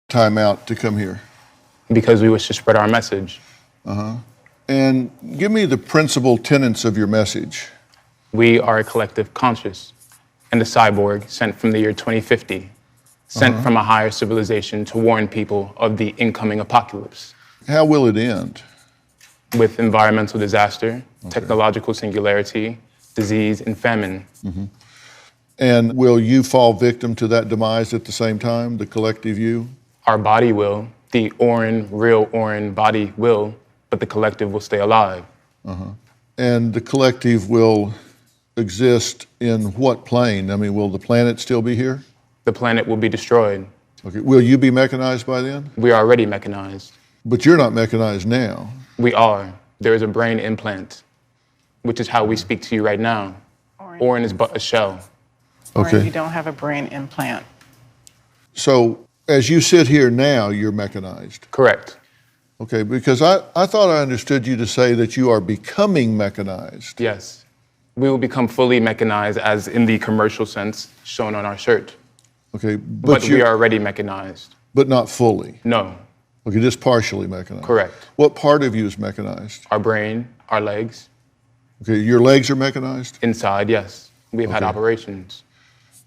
time out to come here? Because we wish to spread our message. And give me the principal tenets of your message. We are a collective conscious and a cyborg sent from the year 2050, sent from a higher civilization to warn people of the incoming apocalypse. How will it end? With environmental disaster, technological singularity, disease, and famine. And will you fall victim to that demise at the same time, the collective you? Our body will, the real Orin body will, but the collective will stay alive. And the collective will exist in what plane? I mean, will the planet still be here? The planet will be destroyed. Okay. Will you be mechanized by then? We are already mechanized. But you're not mechanized now. We are. There is a brain implant, which is how we speak to you right now. Orin is but a shell. Okay. You don't have a brain implant. So as you sit here now, you're mechanized. Correct. Okay, because I thought I understood you to say that you are becoming mechanized. Yes. We will become fully mechanized as in the commercial sense shown on our shirt. Okay, But we are already mechanized. But not fully. No. Okay, just partially mechanized. Correct. What part of you is mechanized? Our brain, our legs. Okay, your legs are mechanized? Inside, yes. We've had Okay. operations.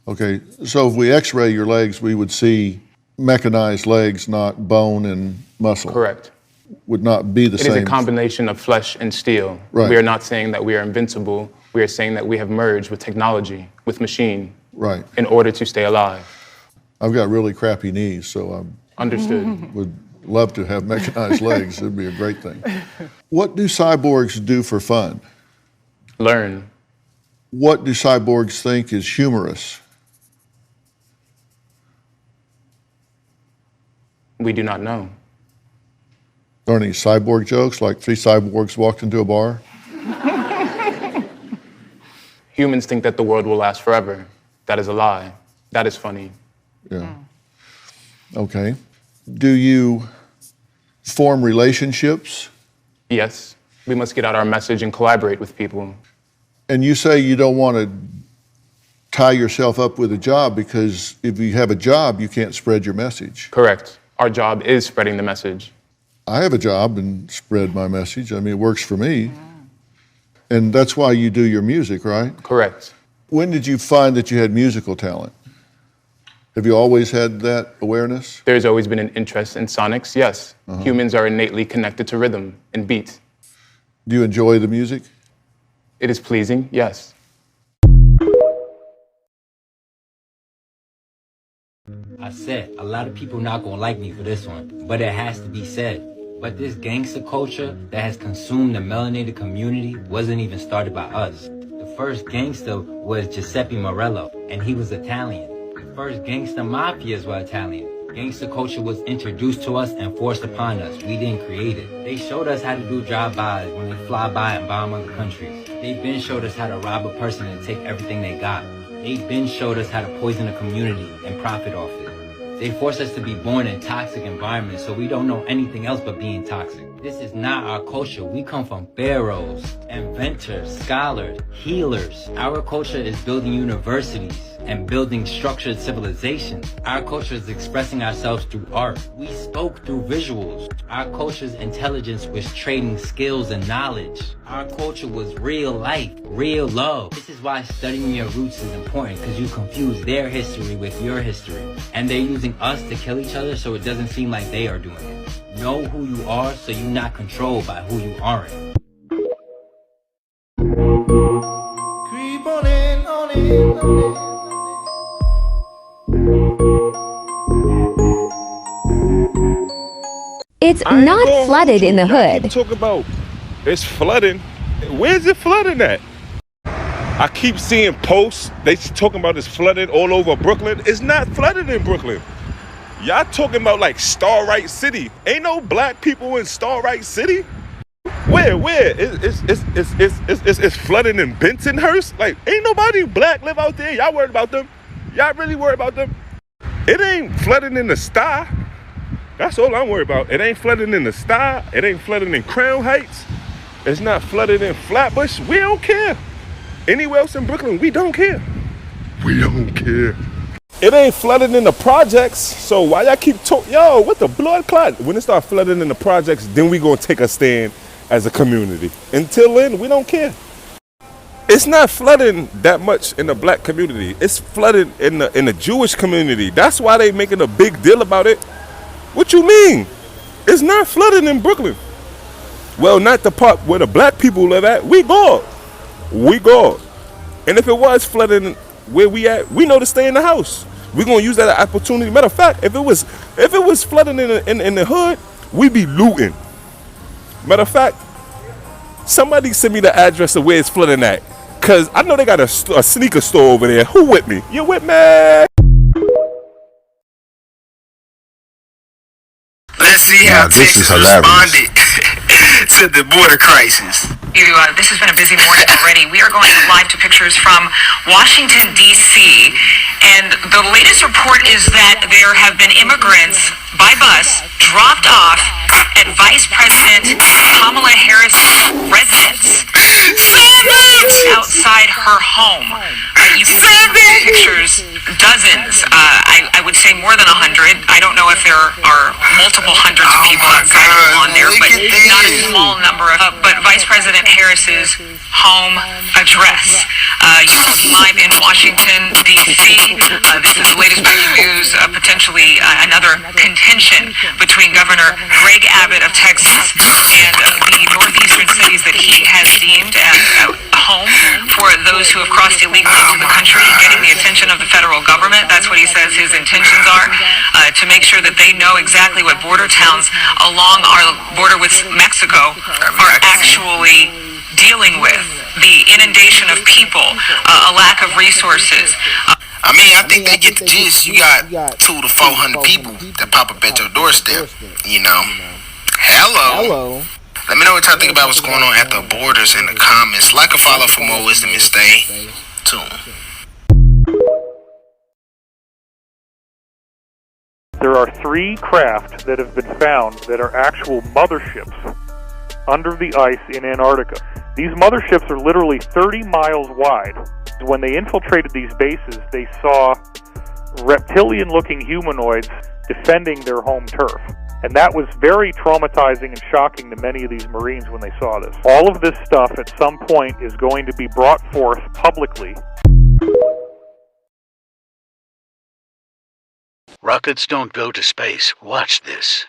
Okay, so if we x-ray your legs, we would see mechanized legs, not bone and muscle. Correct. Would not be the It same. is a combination of flesh and steel. Right. We are not saying that we are invincible. We are saying that we have merged with technology, with machine, Right. in order to stay alive. I've got really crappy knees, so I Understood. would love to have mechanized legs. It'd be a great thing. What do cyborgs do for fun? Learn. What do cyborgs think is humorous? We do not know. Are there any cyborg jokes, like three cyborgs walked into a bar? Humans think that the world will last forever. That is a lie. That is funny. Yeah. Okay. Do you form relationships? Yes, we must get out our message and collaborate with people. And you say you don't want to tie yourself up with a job because if you have a job, you can't spread your message. Correct. Our job is spreading the message. I have a job and spread my message. I mean, it works for me. And that's why you do your music, right? Correct. When did you find that you had musical talent? Have you always had that awareness? There's always been an interest in sonics, yes. Humans are innately connected to rhythm and beat. Do you enjoy the music? It is pleasing, yes. I said, a lot of people not gonna like me for this one, but it has to be said. But this gangster culture that has consumed the melanated community wasn't even started by us. The first gangster was Giuseppe Morello, and he was Italian. The first gangster mafias were Italian. Gangster culture was introduced to us and forced upon us. We didn't create it. They showed us how to do drive-bys when they fly by and bomb other countries. They've been showed us how to rob a person and take everything they got. They've been showed us how to poison a community and profit off it. They force us to be born in toxic environments, so we don't know anything else but being toxic. This is not our culture. We come from pharaohs, inventors, scholars, healers. Our culture is building universities and building structured civilizations. Our culture is expressing ourselves through art. We spoke through visuals. Our culture's intelligence was trading skills and knowledge. Our culture was real life, real love. This is why studying your roots is important, because you confuse their history with your history. And they're using us to kill each other so it doesn't seem like they are doing it. Know who you are so you're not controlled by who you aren't. Creep on in, on in, on in. It's not flooded in the hood. Talk about it's flooding. Where's it flooding at? I keep seeing posts. They talking about it's flooded all over Brooklyn. It's not flooded in Brooklyn. Y'all talking about like Starlight City. Ain't no black people in Starlight City. Where? It's flooding in Bensonhurst? Like, ain't nobody black live out there. Y'all worried about them? Y'all really worried about them? It ain't flooding in the sty. That's all I'm worried about. It ain't flooding in the sty. It ain't flooding in Crown Heights. It's not flooded in Flatbush. We don't care. Anywhere else in Brooklyn, we don't care. We don't care. It ain't flooding in the projects, so why y'all keep talking? Yo, what the blood clot? When it start flooding in the projects, then we gonna take a stand as a community. Until then, we don't care. It's not flooding that much in the black community. It's flooding in the Jewish community. That's why they making a big deal about it. What you mean? It's not flooding in Brooklyn. Well, not the part where the black people live at. We good. We good. And if it was flooding where we at, we know to stay in the house. We're gonna use that opportunity. Matter of fact, if it was flooding in the hood, we be looting. Matter of fact, somebody send me the address of where it's flooding at, cause I know they got a sneaker store over there. Who with me? You with me? Let's see how Texas responded to the border crisis. This has been a busy morning already. We are going live to pictures from Washington, D.C. And the latest report is that there have been immigrants by bus dropped off at Vice President Kamala Harris's residence outside her home. You can see from the pictures dozens, I would say more than 100. I don't know if there are multiple hundreds of people outside on there, but not a small number. But Vice President Harris's home address. Live in Washington, D.C. This is the latest breaking news. Potentially another contention between Governor Greg Abbott of Texas and the northeastern cities that he has deemed a home for those who have crossed illegally into the country, getting the attention of the federal government. That's what he says his intentions are, to make sure that they know exactly what border towns along our border with Mexico are actually dealing with. The inundation of people, a lack of resources. I mean, I think they get the gist. You got 200 to 400 people that pop up at your doorstep, you know. Hello. Let me know what y'all think about what's going on at the borders in the comments. Like and follow for more wisdom and stay tuned. There are 3 craft that have been found that are actual motherships under the ice in Antarctica. These motherships are literally 30 miles wide. When they infiltrated these bases, they saw reptilian-looking humanoids defending their home turf. And that was very traumatizing and shocking to many of these Marines when they saw this. All of this stuff at some point is going to be brought forth publicly. Rockets don't go to space. Watch this.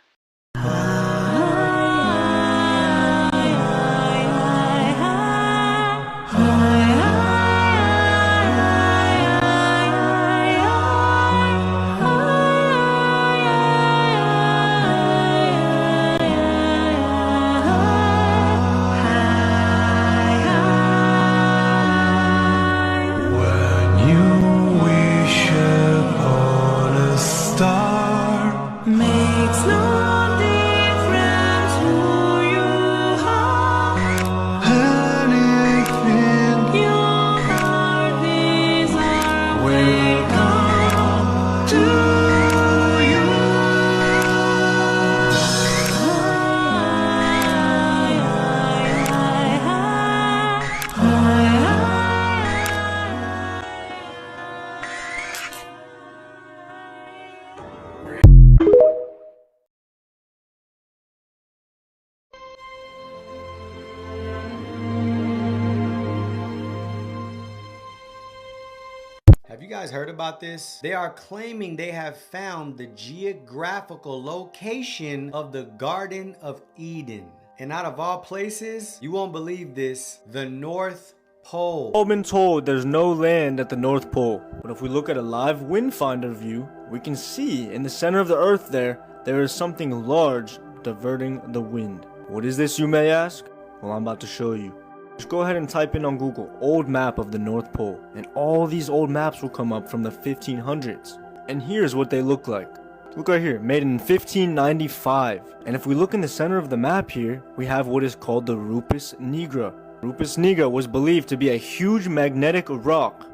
Have you guys heard about this? They are claiming they have found the geographical location of the Garden of Eden. And out of all places, you won't believe this, the North Pole. I've been told there's no land at the North Pole. But if we look at a live wind finder view, we can see in the center of the earth there is something large diverting the wind. What is this, you may ask? Well, I'm about to show you. Just go ahead and type in on Google, old map of the North Pole, and all these old maps will come up from the 1500s. And here's what they look like. Look right here, made in 1595. And if we look in the center of the map here, we have what is called the Rupes Nigra. Rupes Nigra was believed to be a huge magnetic rock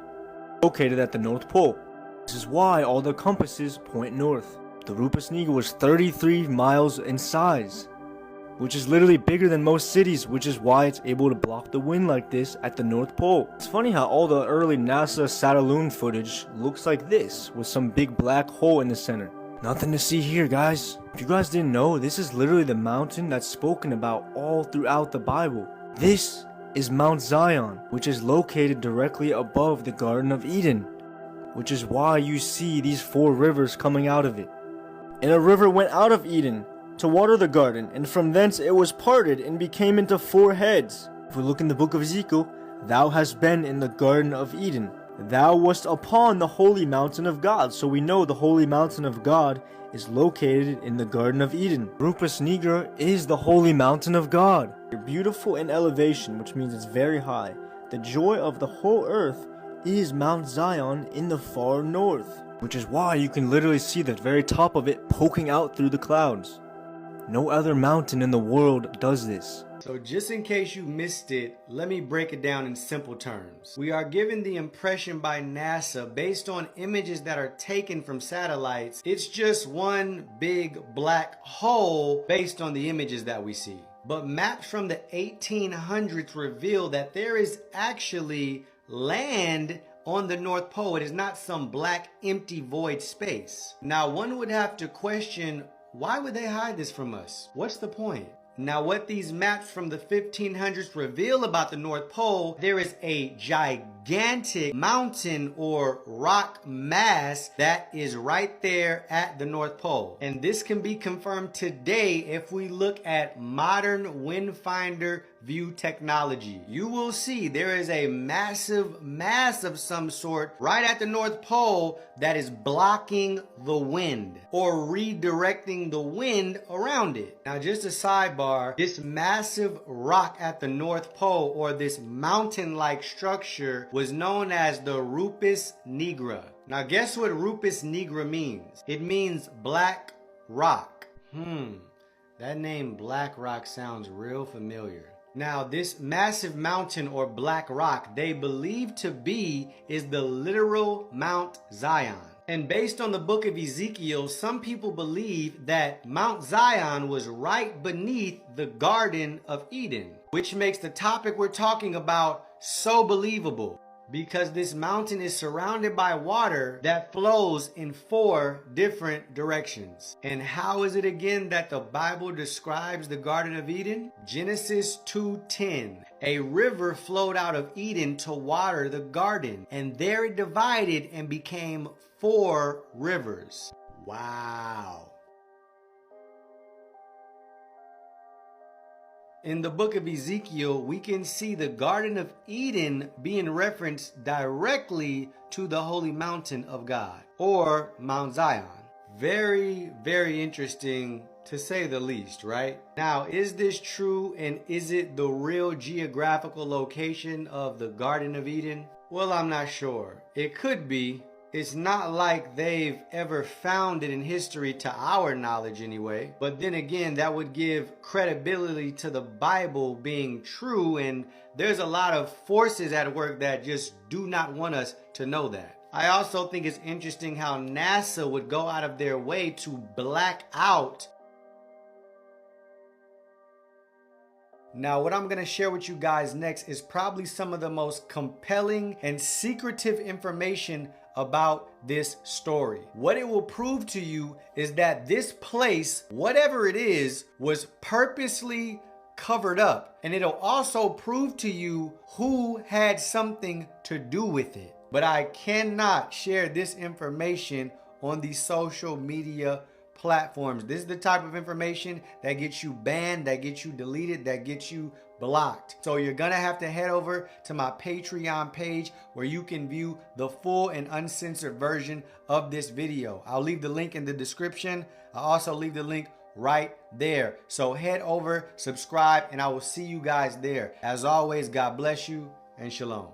located at the North Pole. This is why all the compasses point north. The Rupes Nigra was 33 miles in size. which is literally bigger than most cities, which is why it's able to block the wind like this at the North Pole. It's funny how all the early NASA Satelloon footage looks like this, with some big black hole in the center. Nothing to see here, guys. If you guys didn't know, this is literally the mountain that's spoken about all throughout the Bible. This is Mount Zion, which is located directly above the Garden of Eden, which is why you see these 4 rivers coming out of it. And a river went out of Eden to water the garden, and from thence it was parted and became into 4 heads. If we look in the book of Ezekiel, thou hast been in the Garden of Eden. Thou wast upon the holy mountain of God. So we know the holy mountain of God is located in the Garden of Eden. Rupes nigra is the holy mountain of God. You're beautiful in elevation, which means it's very high. The joy of the whole earth is Mount Zion in the far north, which is why you can literally see the very top of it poking out through the clouds. No other mountain in the world does this. So just in case you missed it, let me break it down in simple terms. We are given the impression by NASA based on images that are taken from satellites. It's just one big black hole based on the images that we see. But maps from the 1800s reveal that there is actually land on the North Pole. It is not some black empty void space. Now one would have to question, why would they hide this from us? What's the point? Now what these maps from the 1500s reveal about the North Pole, there is a gigantic mountain or rock mass that is right there at the North Pole. And this can be confirmed today if we look at modern wind finder view technology. You will see there is a massive mass of some sort right at the North Pole that is blocking the wind or redirecting the wind around it. Now just a sidebar, this massive rock at the North Pole, or this mountain-like structure, was known as the Rupes nigra. Now guess what Rupes nigra means? It means black rock. That name Black Rock sounds real familiar. Now this massive mountain or black rock they believe to be is the literal Mount Zion. And based on the book of Ezekiel, some people believe that Mount Zion was right beneath the Garden of Eden, which makes the topic we're talking about so believable, because this mountain is surrounded by water that flows in 4 different directions. And how is it again that the Bible describes the Garden of Eden? Genesis 2:10. A river flowed out of Eden to water the garden, and there it divided and became 4 rivers. Wow. In the book of Ezekiel, we can see the Garden of Eden being referenced directly to the holy mountain of God, or Mount Zion. Very, very interesting to say the least, right? Now, is this true, and is it the real geographical location of the Garden of Eden? Well, I'm not sure. It could be. It's not like they've ever found it in history to our knowledge anyway. But then again, that would give credibility to the Bible being true, and there's a lot of forces at work that just do not want us to know that. I also think it's interesting how NASA would go out of their way to black out. Now, what I'm going to share with you guys next is probably some of the most compelling and secretive information about this story. What it will prove to you is that this place, whatever it is, was purposely covered up. And it'll also prove to you who had something to do with it. But I cannot share this information on the social media platforms. This is the type of information that gets you banned, that gets you deleted, that gets you blocked. So you're gonna have to head over to my Patreon page where you can view the full and uncensored version of this video. I'll leave the link in the description. I'll also leave the link right there. So head over, subscribe, and I will see you guys there. As always, God bless you and shalom.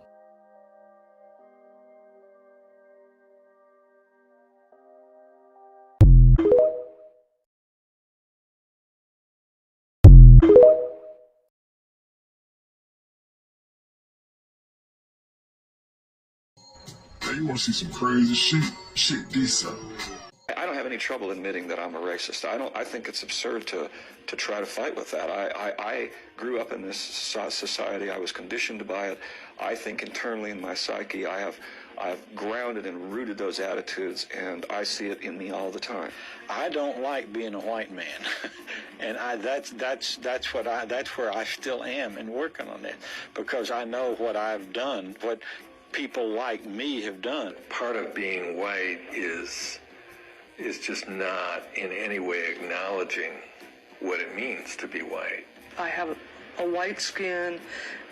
You want to see some crazy shit? Shit decent. I don't have any any trouble admitting that I'm a racist. I think it's absurd to try to fight with that. I grew up in this society. I was conditioned by it. I think internally in my psyche, I've grounded and rooted those attitudes, and I see it in me all the time. I don't like being a white man, and that's where I still am and working on it, because I know what I've done, what people like me have done. Part of being white is just not in any way acknowledging what it means to be white. I have a white skin,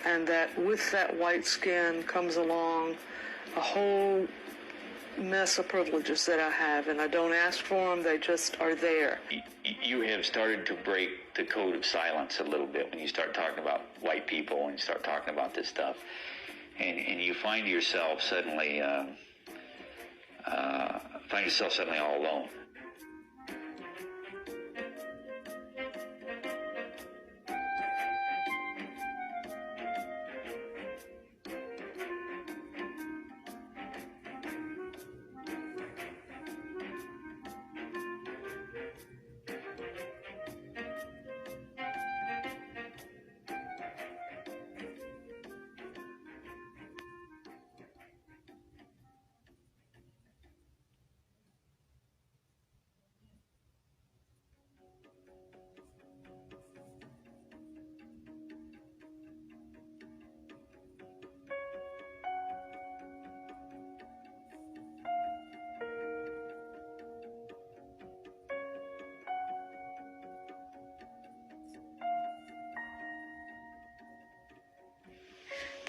and that with that white skin comes along a whole mess of privileges that I have, and I don't ask for them, they just are there. You have started to break the code of silence a little bit when you start talking about white people and you start talking about this stuff. And you find yourself suddenly all alone.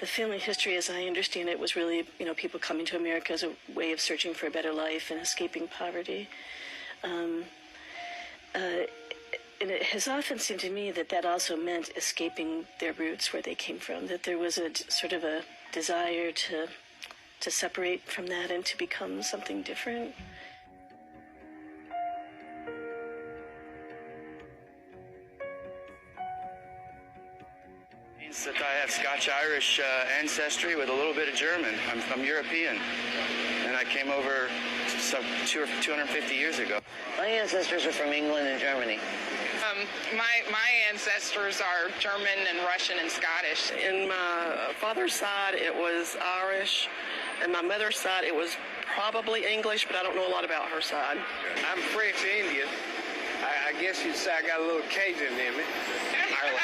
The family history, as I understand it, was really, people coming to America as a way of searching for a better life and escaping poverty. And it has often seemed to me that also meant escaping their roots, where they came from, that there was a sort of a desire to separate from that and to become something different. That I have Scotch-Irish ancestry with a little bit of German. I'm European, and I came over 250 years ago. My ancestors are from England and Germany. My ancestors are German and Russian and Scottish. In my father's side, it was Irish, and my mother's side, it was probably English, but I don't know a lot about her side. I'm French Indian. I guess you'd say I got a little Cajun in me. Ireland.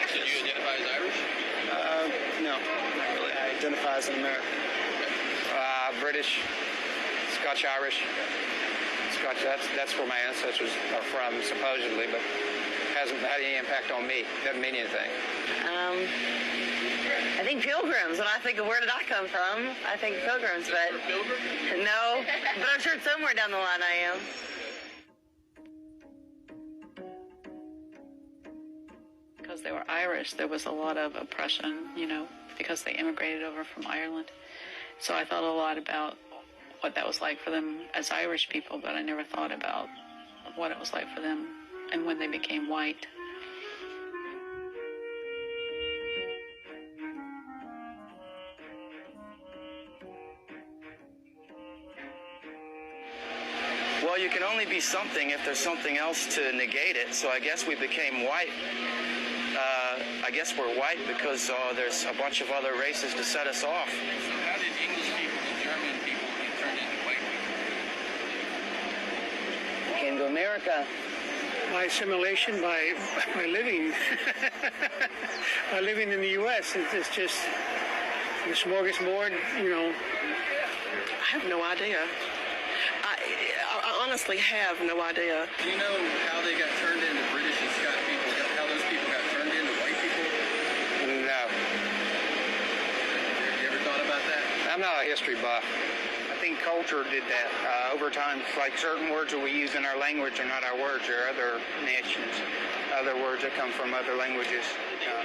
So you identify as Irish? No, not really. I identify as an American. British, Scotch-Irish. Scotch, that's where my ancestors are from, supposedly, but hasn't had any impact on me. Doesn't mean anything. I think Pilgrims. When I think of where did I come from, I think Pilgrims, but no, but I'm sure somewhere down the line I am. Because they were Irish, there was a lot of oppression, because they immigrated over from Ireland. So I thought a lot about what that was like for them as Irish people, but I never thought about what it was like for them and when they became white. Well, you can only be something if there's something else to negate it, so I guess we became white. I guess we're white because there's a bunch of other races to set us off. So how did English people and German people get turned into white people? Came to America. My assimilation by living by living in the U.S. It's just the smorgasbord, I have no idea. I honestly have no idea. Do you know how they got turned into British and Scotch people? How those people got turned into white people? No. You ever thought about that? I'm not a history buff. I think culture did that over time. It's like certain words that we use in our language are not our words. They're other nations, other words that come from other languages.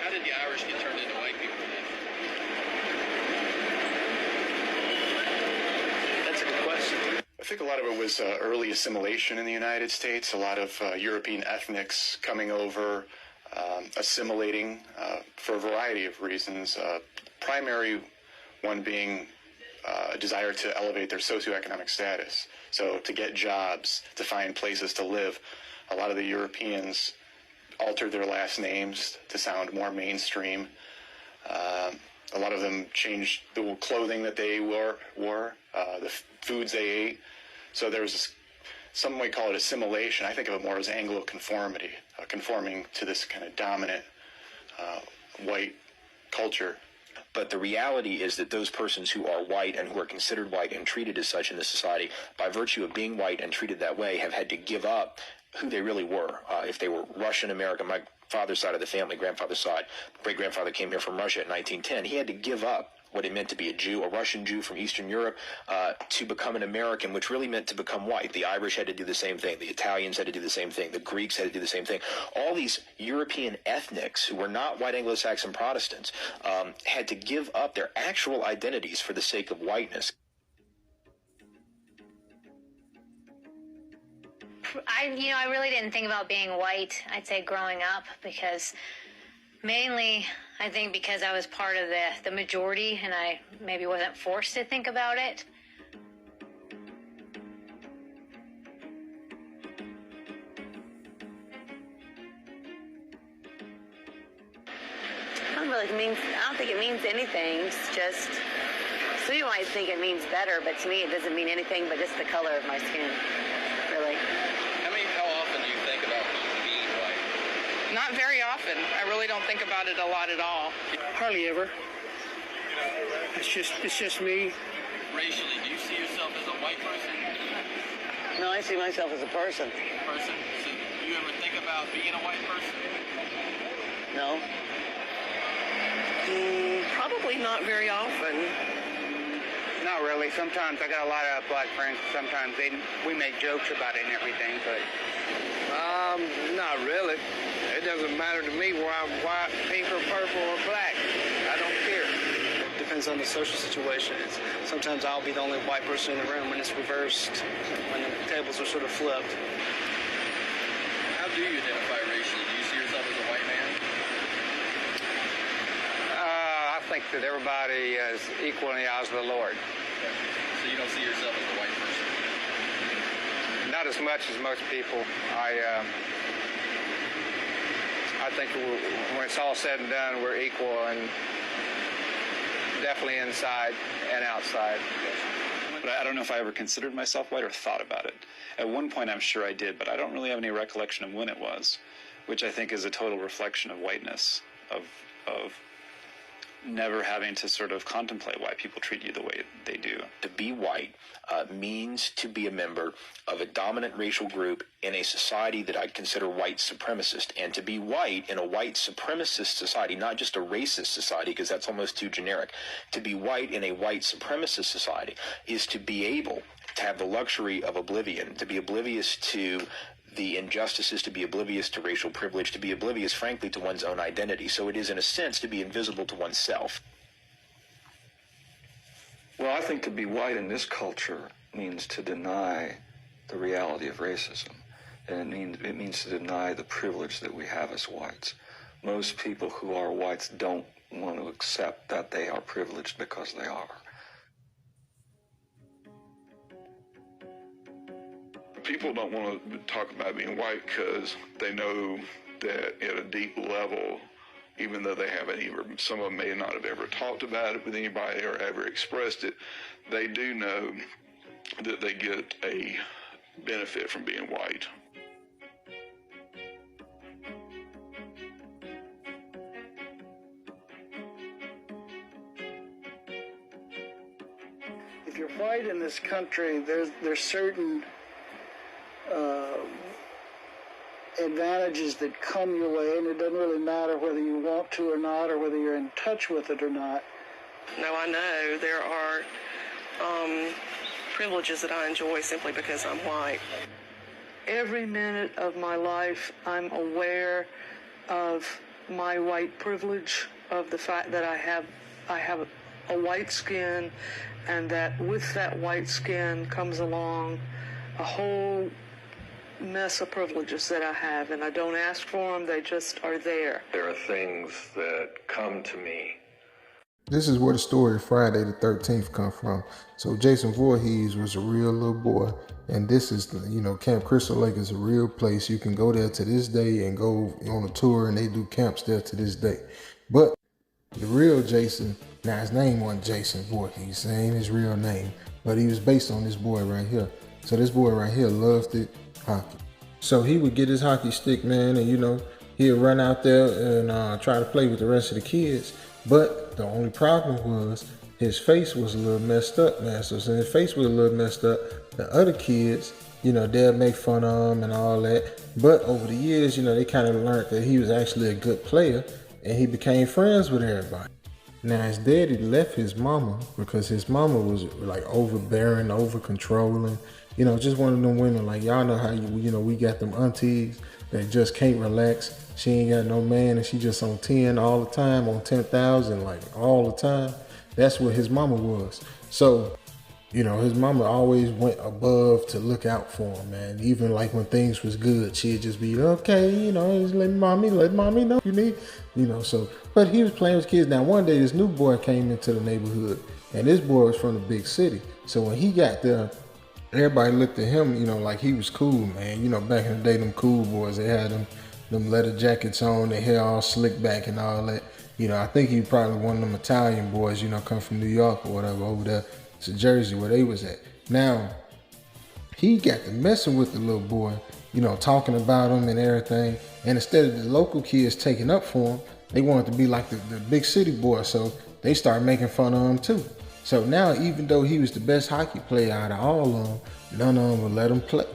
How did the Irish get turned into white people then? That's a good question. I think a lot of it was early assimilation in the United States, a lot of European ethnics coming over, assimilating for a variety of reasons. Primary one being a desire to elevate their socioeconomic status. So to get jobs, to find places to live, a lot of the Europeans altered their last names to sound more mainstream. A lot of them changed the clothing that they wore, the foods they ate. So there was some might call it assimilation. I think of it more as Anglo-conformity, conforming to this kind of dominant white culture. But the reality is that those persons who are white and who are considered white and treated as such in this society, by virtue of being white and treated that way, have had to give up who they really were. If they were Russian American, my father's side of the family, grandfather's side, great-grandfather came here from Russia in 1910. He had to give up what it meant to be a Jew, a Russian Jew from Eastern Europe, to become an American, which really meant to become white. The Irish had to do the same thing. The Italians had to do the same thing. The Greeks had to do the same thing. All these European ethnics who were not white Anglo-Saxon Protestants had to give up their actual identities for the sake of whiteness. I really didn't think about being white, I'd say, growing up, because mainly, I think because I was part of the majority and I maybe wasn't forced to think about it. I don't think it means anything. It's just, some people might think it means better, but to me it doesn't mean anything but just the color of my skin, really. How often do you think about being white? Not very often. I really don't think about it a lot at all. Hardly ever. It's just me. Racially, do you see yourself as a white person? No, I see myself as a person. So do you ever think about being a white person? No. Probably not very often. Not really. Sometimes I got a lot of black friends. Sometimes we make jokes about it and everything, but not really. It doesn't matter to me where I'm white, pink, or purple, or black. I don't care. Depends on the social situation. Sometimes I'll be the only white person in the room when it's reversed, when the tables are sort of flipped. How do you identify racially? Do you see yourself as a white man? I think that everybody is equal in the eyes of the Lord. So you don't see yourself as a white person? Not as much as most people. I think when it's all said and done, we're equal, and definitely inside and outside. But I don't know if I ever considered myself white or thought about it. At one point, I'm sure I did, but I don't really have any recollection of when it was, which I think is a total reflection of whiteness, of never having to sort of contemplate why people treat you the way they do. To be white means to be a member of a dominant racial group in a society that I'd consider white supremacist. And to be white in a white supremacist society, not just a racist society, because that's almost too generic. To be white in a white supremacist society is to be able to have the luxury of oblivion, to be oblivious to the injustices, to be oblivious to racial privilege, to be oblivious, frankly, to one's own identity. So it is, in a sense, to be invisible to oneself. Well, I think to be white in this culture means to deny the reality of racism. And it means to deny the privilege that we have as whites. Most people who are whites don't want to accept that they are privileged because they are. People don't want to talk about being white because they know that at a deep level, even though they haven't some of them may not have ever talked about it with anybody or ever expressed it, they do know that they get a benefit from being white. If you're white in this country, there's certain advantages that come your way, and it doesn't really matter whether you want to or not, or whether you're in touch with it or not. No, I know there are privileges that I enjoy simply because I'm white. Every minute of my life, I'm aware of my white privilege, of the fact that I have a white skin, and that with that white skin comes along a whole mess of privileges that I have, and I don't ask for them, they just are there. There are things that come to me This is where the story of Friday the 13th come from. So Jason Voorhees was a real little boy, and this is, Camp Crystal Lake is a real place. You can go there to this day and go on a tour, and they do camps there to this day. But the real Jason, now his name wasn't Jason Voorhees, that ain't his real name, but he was based on this boy right here. So this boy right here loved it, hockey. So he would get his hockey stick, man, and he'd run out there and try to play with the rest of the kids. But the only problem was his face was a little messed up, man. So since his face was a little messed up, the other kids, they'd make fun of him and all that. But over the years, they kind of learned that he was actually a good player, and he became friends with everybody. Now his daddy left his mama because his mama was like overbearing, over controlling, just one of them women, like y'all know how we got them aunties that just can't relax. She ain't got no man and she just on 10 all the time, on 10,000, like all the time. That's what his mama was. So, his mama always went above to look out for him, man. Even like when things was good, she'd just be, okay, just let mommy know if you need, so. But he was playing with kids. Now one day this new boy came into the neighborhood, and this boy was from the big city. So when he got there, everybody looked at him, like he was cool, man. Back in the day, them cool boys, they had them leather jackets on, their hair all slicked back and all that. I think he probably one of them Italian boys, come from New York or whatever over there to Jersey where they was at. Now, he got to messing with the little boy, talking about him and everything. And instead of the local kids taking up for him, they wanted to be like the big city boy. So they started making fun of him too. So now, even though he was the best hockey player out of all of them, none of them would let him play.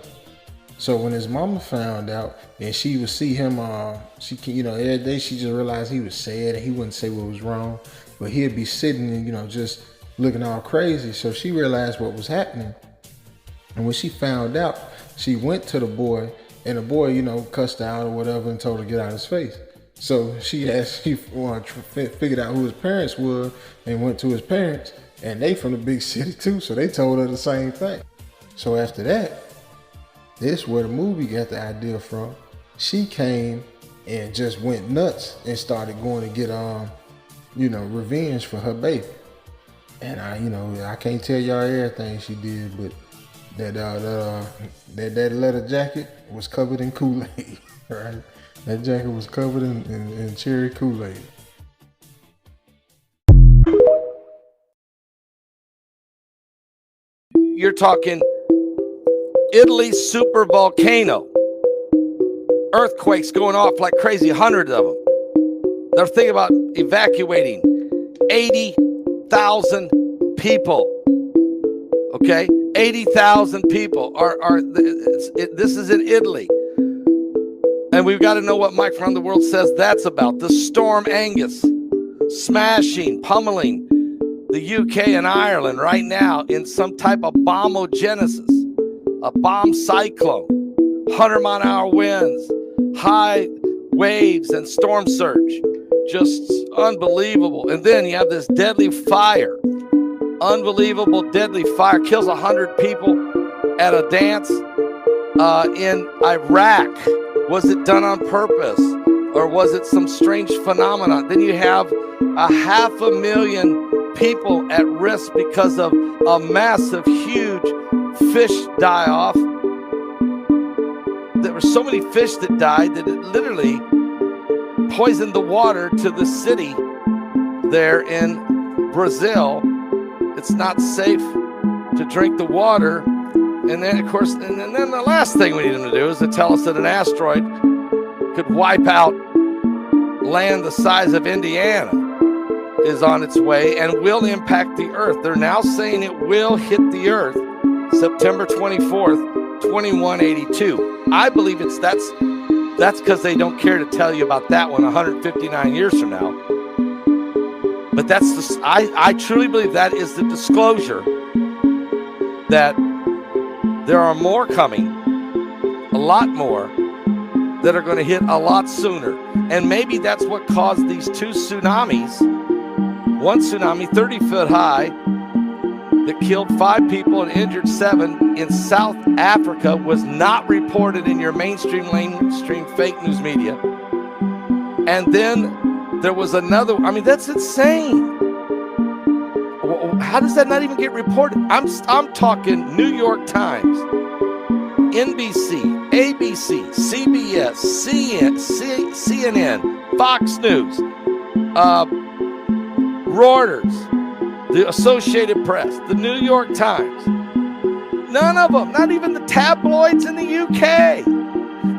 So when his mama found out, and she would see him, every day she just realized he was sad and he wouldn't say what was wrong, but he'd be sitting and, just looking all crazy. So she realized what was happening. And when she found out, she went to the boy, and the boy, cussed her out or whatever and told her to get out of his face. So she figured out who his parents were and went to his parents, and they from the big city too, so they told her the same thing. So after that, this is where the movie got the idea from. She came and just went nuts and started going to get revenge for her baby. And I can't tell y'all everything she did, but that leather jacket was covered in Kool-Aid, right? That jacket was covered in cherry Kool-Aid. You're talking Italy's super volcano. Earthquakes going off like crazy, hundreds of them. They're thinking about evacuating 80,000 people. Okay? 80,000 people this is in Italy. And we've got to know what Mike from the World says that's about. The storm Angus, smashing, pummeling the UK and Ireland right now in some type of bombogenesis, a bomb cyclone, 100-mile-an-hour winds, high waves and storm surge, just unbelievable. And then you have this deadly fire, unbelievable deadly fire, kills 100 people at a dance in Iraq. Was it done on purpose, or was it some strange phenomenon? Then you have 500,000 people at risk because of a massive, huge fish die-off. There were so many fish that died that it literally poisoned the water to the city there in Brazil. It's not safe to drink the water. And then, of course, and then the last thing we need them to do is to tell us that an asteroid could wipe out land the size of Indiana is on its way and will impact the Earth. They're now saying it will hit the Earth September 24th, 2182. I believe that's because they don't care to tell you about that one 159 years from now. But I truly believe that is the disclosure that there are more coming, a lot more, that are going to hit a lot sooner. And maybe that's what caused these two tsunamis. One tsunami, 30 foot high, that killed 5 people and injured 7 in South Africa, was not reported in your mainstream fake news media. And then there was another, that's insane. How does that not even get reported? I'm talking New York Times, NBC, ABC, CBS, CNN, Fox News, Reuters, the Associated Press, the New York Times. None of them, not even the tabloids in the UK.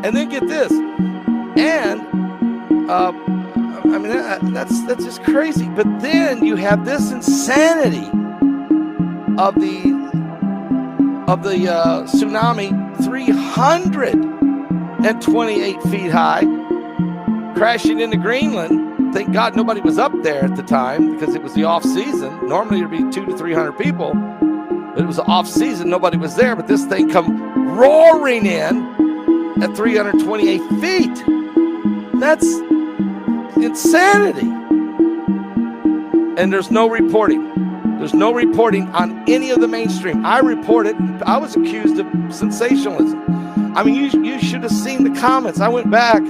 And then get this, and I mean that's just crazy. But then you have this insanity of the tsunami, 328 feet high, crashing into Greenland. Thank God nobody was up there at the time because it was the off season. Normally it'd be 200 to 300 people, but it was off season. Nobody was there. But this thing come roaring in at 328 feet. That's insanity. And there's no reporting. There's no reporting on any of the mainstream. I reported. I was accused of sensationalism. I mean, you should have seen the comments. I went back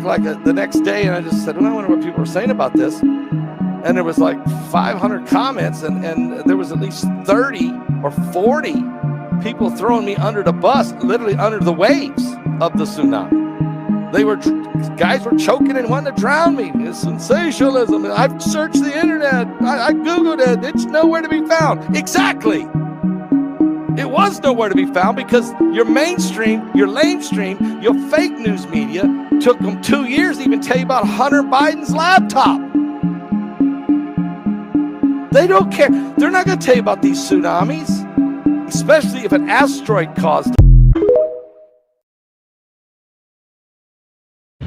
like the next day, and I just said, well, I wonder what people were saying about this. And there was like 500 comments, and there was at least 30 or 40 people throwing me under the bus, literally under the waves of the tsunami. Guys were choking and wanting to drown me. It's sensationalism. I've searched the internet. I Googled it. It's nowhere to be found. Exactly. It was nowhere to be found because your mainstream, your lamestream, your fake news media took them 2 years to even tell you about Hunter Biden's laptop. They don't care. They're not going to tell you about these tsunamis, especially if an asteroid caused it.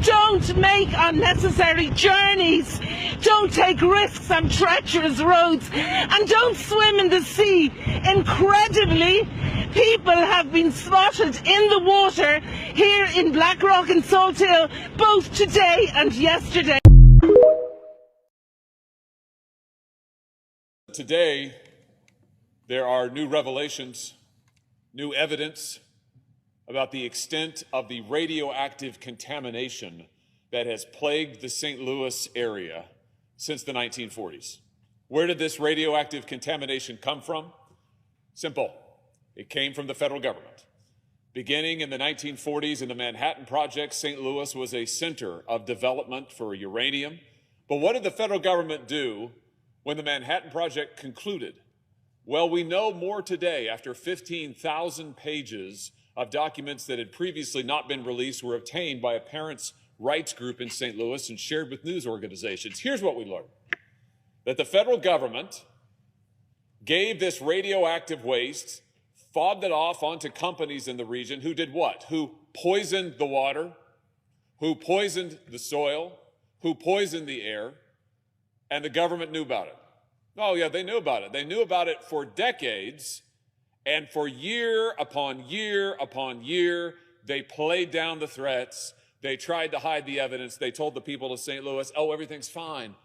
Don't make unnecessary journeys. Don't take risks on treacherous roads. And don't swim in the sea. Incredibly, people have been spotted in the water here in Blackrock and Salt Hill, both today and yesterday. Today, there are new revelations, new evidence about the extent of the radioactive contamination that has plagued the St. Louis area since the 1940s. Where did this radioactive contamination come from? Simple. It came from the federal government. Beginning in the 1940s in the Manhattan Project, St. Louis was a center of development for uranium. But what did the federal government do when the Manhattan Project concluded? Well, we know more today after 15,000 pages of documents that had previously not been released were obtained by a parents' rights group in St. Louis and shared with news organizations. Here's what we learned: that the federal government gave this radioactive waste, fobbed it off onto companies in the region who did what? Who poisoned the water, who poisoned the soil, who poisoned the air, and the government knew about it. Oh yeah, they knew about it. They knew about it for decades, and for year upon year upon year, they played down the threats. They tried to hide the evidence. They told the people of St. Louis, oh, everything's fine.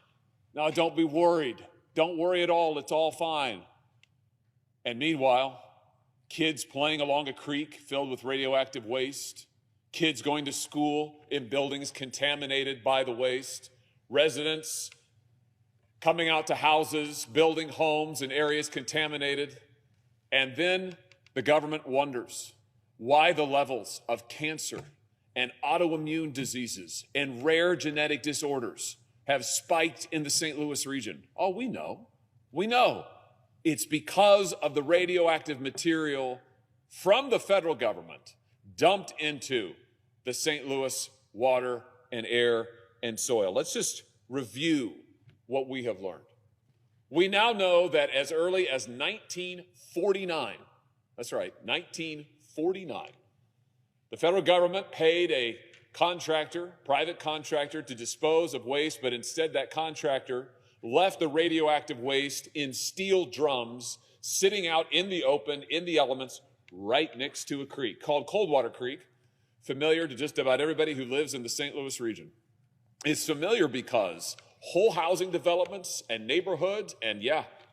Now, don't be worried. Don't worry at all. It's all fine. And meanwhile, kids playing along a creek filled with radioactive waste, kids going to school in buildings contaminated by the waste, residents coming out to houses, building homes in areas contaminated. And then the government wonders why the levels of cancer and autoimmune diseases and rare genetic disorders have spiked in the St. Louis region. Oh, we know. We know. It's because of the radioactive material from the federal government dumped into the St. Louis water and air and soil. Let's just review what we have learned. We now know that as early as 1949, that's right, 1949, the federal government paid a contractor, private contractor, to dispose of waste, but instead that contractor left the radioactive waste in steel drums sitting out in the open, in the elements, right next to a creek called Coldwater Creek, familiar to just about everybody who lives in the St. Louis region. It's familiar because whole housing developments and neighborhoods and,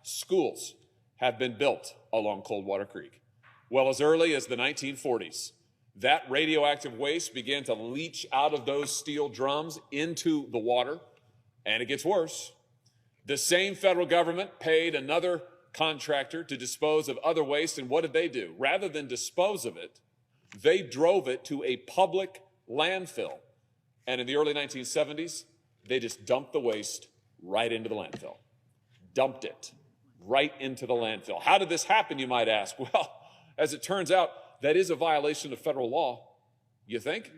schools have been built along Coldwater Creek. Well, as early as the 1940s, that radioactive waste began to leach out of those steel drums into the water, and it gets worse. The same federal government paid another contractor to dispose of other waste, and what did they do? Rather than dispose of it, they drove it to a public landfill. And in the early 1970s, they just dumped the waste right into the landfill. Dumped it right into the landfill. How did this happen, you might ask? Well, as it turns out, that is a violation of federal law, you think?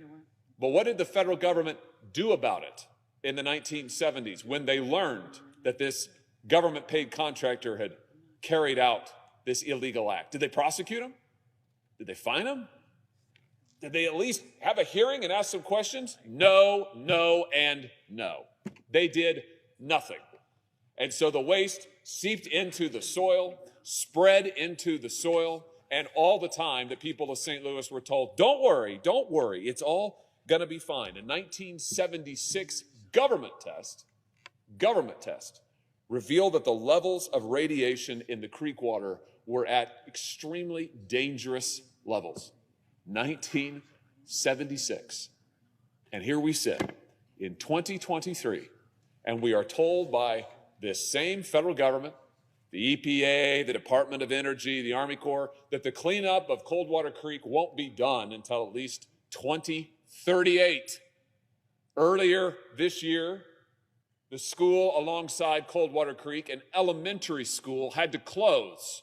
But what did the federal government do about it in the 1970s when they learned that this government-paid contractor had carried out this illegal act? Did they prosecute him? Did they fine him? Did they at least have a hearing and ask some questions? No, no, and no. They did nothing. And so the waste seeped into the soil, spread into the soil, and all the time the people of St. Louis were told, don't worry, it's all going to be fine. A 1976 government test revealed that the levels of radiation in the creek water were at extremely dangerous levels. 1976. And here we sit in 2023, and we are told by this same federal government, the EPA, the Department of Energy, the Army Corps, that the cleanup of Coldwater Creek won't be done until at least 2038. Earlier this year, the school alongside Coldwater Creek, an elementary school, had to close,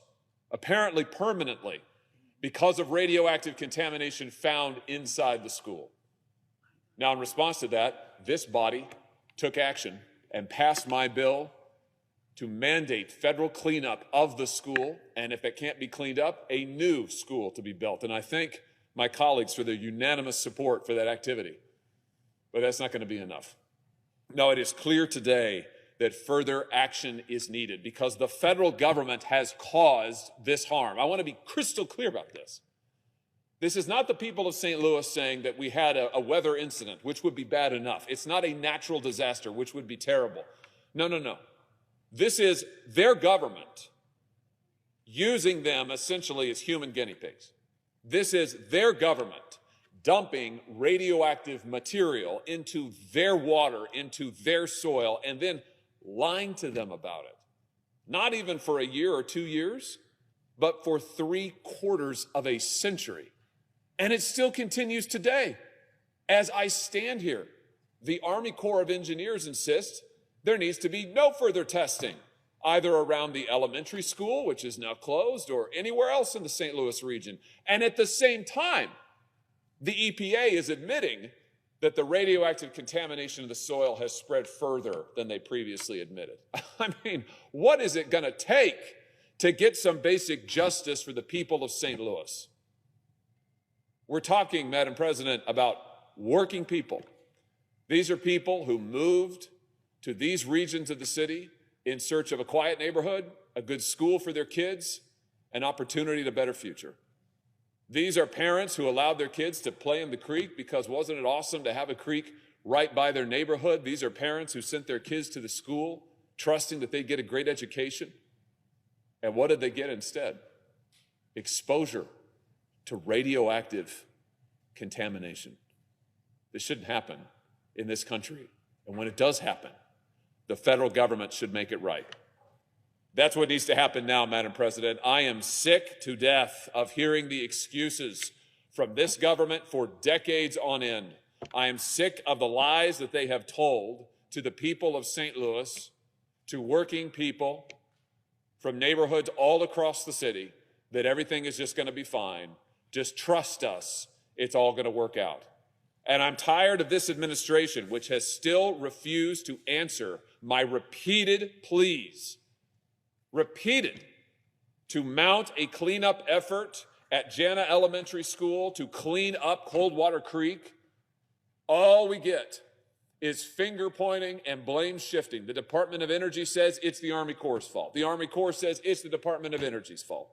apparently permanently, because of radioactive contamination found inside the school. Now, in response to that, this body took action and passed my bill to mandate federal cleanup of the school, and if it can't be cleaned up, a new school to be built. And I thank my colleagues for their unanimous support for that activity. But that's not going to be enough. No, it is clear today that further action is needed because the federal government has caused this harm. I want to be crystal clear about this. This is not the people of St. Louis saying that we had a weather incident, which would be bad enough. It's not a natural disaster, which would be terrible. No, no, no. This is their government using them essentially as human guinea pigs. This is their government dumping radioactive material into their water, into their soil, and then lying to them about it. Not even for a year or 2 years, but for 3/4 of a century. And it still continues today. As I stand here, the Army Corps of Engineers insists there needs to be no further testing, either around the elementary school, which is now closed, or anywhere else in the St. Louis region. And at the same time, the EPA is admitting that the radioactive contamination of the soil has spread further than they previously admitted. I mean, what is it going to take to get some basic justice for the people of St. Louis? We're talking, Madam President, about working people. These are people who moved to these regions of the city in search of a quiet neighborhood, a good school for their kids, an opportunity at a better future. These are parents who allowed their kids to play in the creek because wasn't it awesome to have a creek right by their neighborhood? These are parents who sent their kids to the school trusting that they'd get a great education. And what did they get instead? Exposure to radioactive contamination. This shouldn't happen in this country. And when it does happen, the federal government should make it right. That's what needs to happen now, Madam President. I am sick to death of hearing the excuses from this government for decades on end. I am sick of the lies that they have told to the people of St. Louis, to working people from neighborhoods all across the city, that everything is just going to be fine. Just trust us. It's all going to work out. And I'm tired of this administration, which has still refused to answer my repeated pleas, to mount a cleanup effort at Jana Elementary School to clean up Coldwater Creek. All we get is finger pointing and blame shifting. The Department of Energy says it's the Army Corps' fault. The Army Corps says it's the Department of Energy's fault.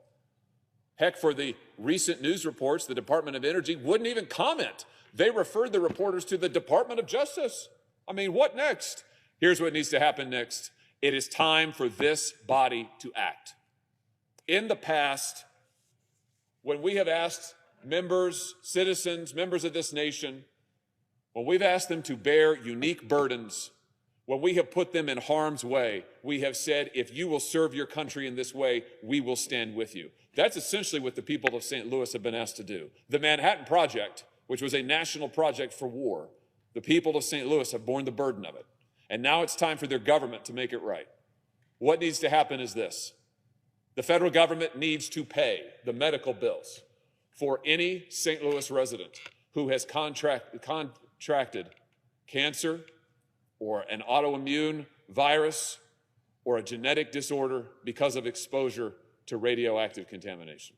Heck, for the recent news reports, the Department of Energy wouldn't even comment. They referred the reporters to the Department of Justice. I mean, what next? Here's what needs to happen next. It is time for this body to act. In the past, when we have asked members, citizens, members of this nation, when we've asked them to bear unique burdens, when we have put them in harm's way, we have said, if you will serve your country in this way, we will stand with you. That's essentially what the people of St. Louis have been asked to do. The Manhattan Project, which was a national project for war, the people of St. Louis have borne the burden of it. And now it's time for their government to make it right. What needs to happen is this. The federal government needs to pay the medical bills for any St. Louis resident who has contracted cancer or an autoimmune virus or a genetic disorder because of exposure to radioactive contamination.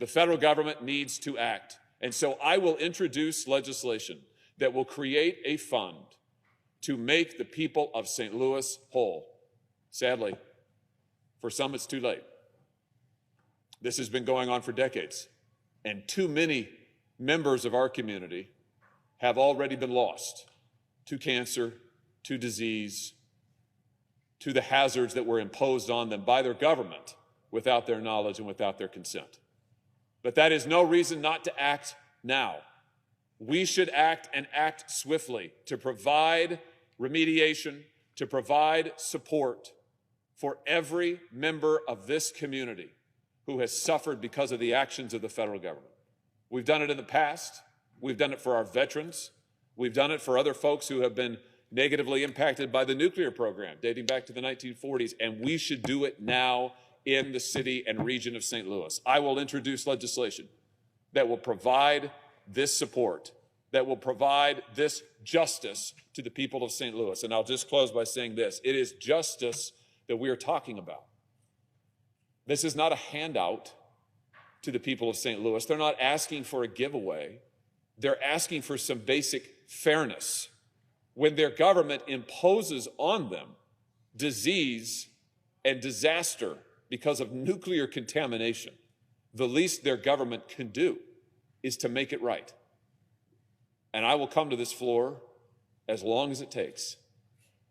The federal government needs to act. And so I will introduce legislation that will create a fund to make the people of St. Louis whole. Sadly, for some it's too late. This has been going on for decades, and too many members of our community have already been lost to cancer, to disease, to the hazards that were imposed on them by their government without their knowledge and without their consent. But that is no reason not to act now. We should act and act swiftly to provide remediation, to provide support for every member of this community who has suffered because of the actions of the federal government. We've done it in the past. We've done it for our veterans. We've done it for other folks who have been negatively impacted by the nuclear program dating back to the 1940s, and we should do it now in the city and region of St. Louis. I will introduce legislation that will provide this support, that will provide this justice to the people of St. Louis. And I'll just close by saying this. It is justice that we are talking about. This is not a handout to the people of St. Louis. They're not asking for a giveaway. They're asking for some basic fairness. When their government imposes on them disease and disaster because of nuclear contamination, the least their government can do is to make it right. And I will come to this floor as long as it takes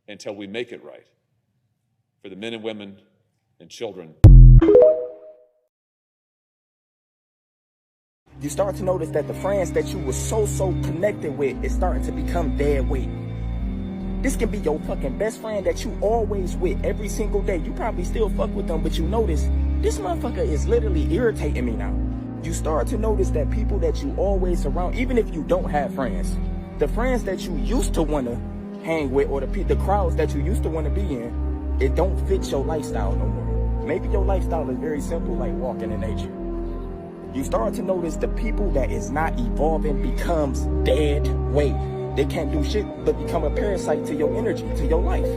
until we make it right for the men and women and children. You start to notice that the friends that you were so connected with is starting to become dead weight. This can be your fucking best friend that you always with every single day. You probably still fuck with them, but you notice this motherfucker is literally irritating me now. You start to notice that people that you always surround, even if you don't have friends, the friends that you used to want to hang with or the crowds that you used to want to be in, it don't fit your lifestyle no more. Maybe your lifestyle is very simple, like walking in nature. You start to notice the people that is not evolving becomes dead weight. They can't do shit but become a parasite to your energy, to your life.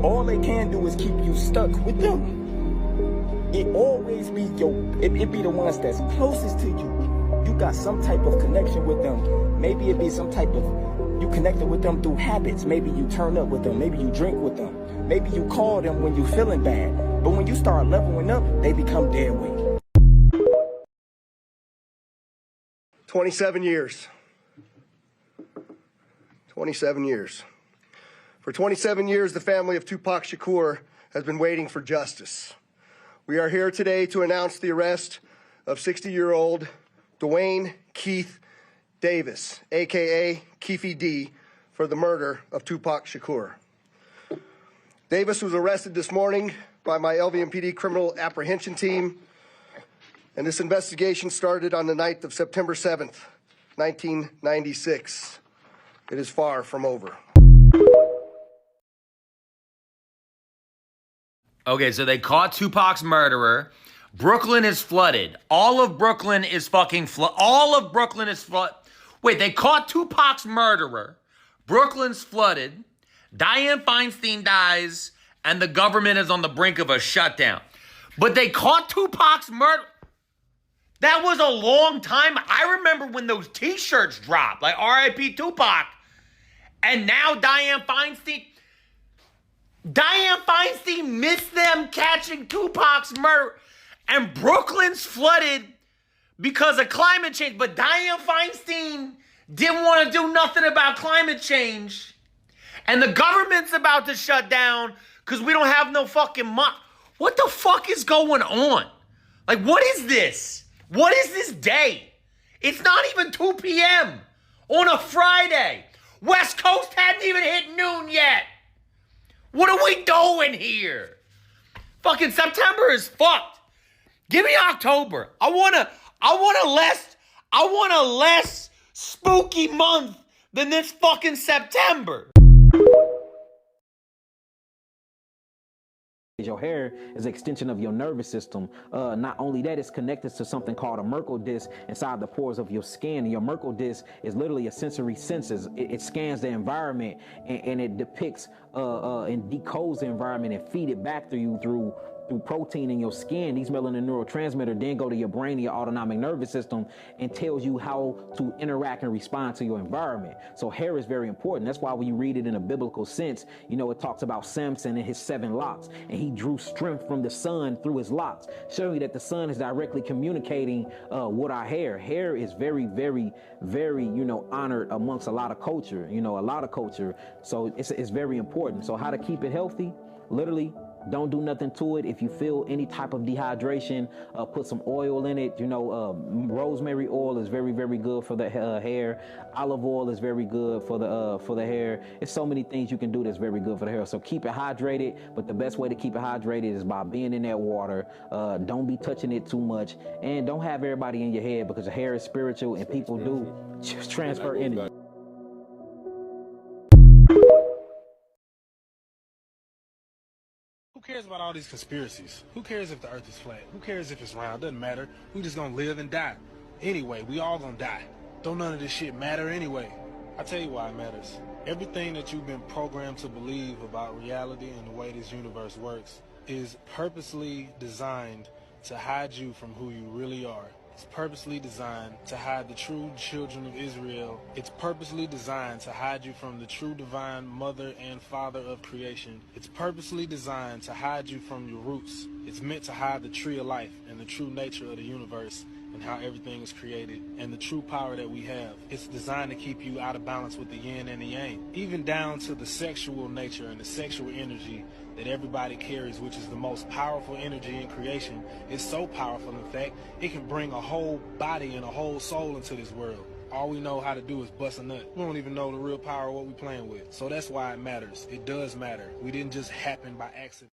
All they can do is keep you stuck with them. It always be it be the ones that's closest to you. You got some type of connection with them. Maybe it be some type of, you connected with them through habits. Maybe you turn up with them. Maybe you drink with them. Maybe you call them when you feeling bad. But when you start leveling up, they become dead weight. 27 years. 27 years. For 27 years, the family of Tupac Shakur has been waiting for justice. We are here today to announce the arrest of 60-year-old Dwayne Keith Davis, a.k.a. Keefy D, for the murder of Tupac Shakur. Davis was arrested this morning by my LVMPD criminal apprehension team, and this investigation started on the night of September 7th, 1996. It is far from over. Okay, so they caught Tupac's murderer. Brooklyn is flooded. All of Brooklyn is fucking flooded. All of Brooklyn is flooded. Wait, they caught Tupac's murderer. Brooklyn's flooded. Dianne Feinstein dies, and the government is on the brink of a shutdown. But they caught Tupac's murderer. That was a long time. I remember when those t-shirts dropped, like R.I.P. Tupac. And now Dianne Feinstein missed them catching Tupac's murder. And Brooklyn's flooded because of climate change. But Dianne Feinstein didn't want to do nothing about climate change. And the government's about to shut down because we don't have no fucking money. What the fuck is going on? Like, what is this? What is this day? It's not even 2 p.m. on a Friday. West Coast hadn't even hit noon yet. What are we doing here? Fucking September is fucked. Give me October. I want a less spooky month than this fucking September. Your hair is an extension of your nervous system. Not only that, it's connected to something called a Merkle disc inside the pores of your skin. And your Merkle disc is literally a sensory senses. It scans the environment and it depicts and decodes the environment and feed it back to you through protein in your skin. These melanin neurotransmitter then go to your brain and your autonomic nervous system and tells you how to interact and respond to your environment. So hair is very important. That's why when you read it in a biblical sense, you know, it talks about Samson and his 7 locks, and he drew strength from the sun through his locks, showing you that the sun is directly communicating with our hair. Hair is very, very, very, you know, honored amongst a lot of culture, So it's very important. So how to keep it healthy? Literally, don't do nothing to it. If you feel any type of dehydration, put some oil in it. Rosemary oil is very, very good for the hair. Olive oil is very good for the hair. There's so many things you can do that's very good for the hair. So keep it hydrated, but the best way to keep it hydrated is by being in that water. Don't be touching it too much, and don't have everybody in your head, because your hair is spiritual and people do transfer energy. Who cares about all these conspiracies? Who cares if the earth is flat? Who cares if it's round? Doesn't matter. We just gonna live and die. Anyway, we all gonna die. Don't none of this shit matter anyway. I tell you why it matters. Everything that you've been programmed to believe about reality and the way this universe works is purposely designed to hide you from who you really are. It's purposely designed to hide the true children of Israel. It's purposely designed to hide you from the true divine mother and father of creation. It's purposely designed to hide you from your roots. It's meant to hide the tree of life and the true nature of the universe and how everything is created and the true power that we have. It's designed to keep you out of balance with the yin and the yang, even down to the sexual nature and the sexual energy that everybody carries, which is the most powerful energy in creation. It's so powerful, in fact, it can bring a whole body and a whole soul into this world. All we know how to do is bust a nut. We don't even know the real power of what we're playing with. So that's why it matters. It does matter. We didn't just happen by accident.